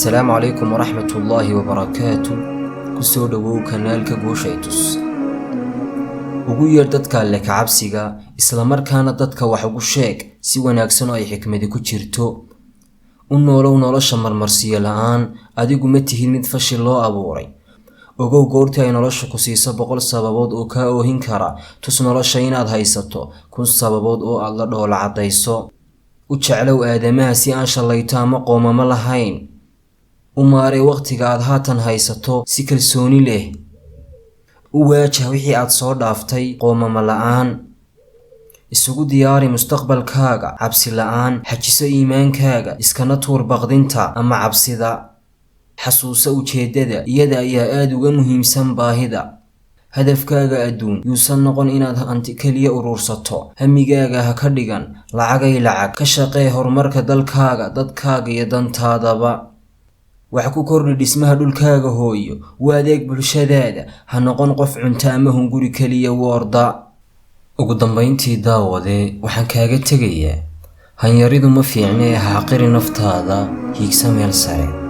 السلام عليكم ورحمة الله وبركاته. كسو دغو kanaalka Gooshaytus. ugu yeer dadka alle ka cabsiga isla markaana dadka wax ugu sheeg si wanaagsan oo ay xikmadi ku jirto. u noolow nolosha marmarsiyo la'aan adigu ma tihid mid fashil loo abuuray. ogow goortii ay nolosha ku siiso 100 sababood oo ka oohin kara tus nolosha inaad haysato 1000 sababood oo aad la dhoola cadayso. u jeclow aadamaha si aan shalayto ama qoomama lahayn. u maaray waqtiga aad haatan haysato si kalsooni leh. u waajah wixii aad soo dhaaftay qoomama la'aan. isugu diyaari mustaqbalkaaga cabsi la'aan. xajiso iimaankaaga iskana tuur baqdinta ama cabsida. xasuuso ujeedada iyada ayaa aad uga muhiimsan baahida. hadafkaaga adduun yuusan noqon inaad hanti kaliya urursato. hamigaaga ha ka dhigan lacagay lacag. ka shaqee horumarka dalkaaga dadkaaga iyo dantaadaba. wax ku kordhi dhismaha dhulkaaga hooyo. u adeeg bulshadaada ha noqon qof cunto ama hunguri kaliya warda. ugu dambeyntii daawade waxaan kaaga tegayaa hanyaridu ma fiicnee ha xaqiri naftaada hiigsa meel sare.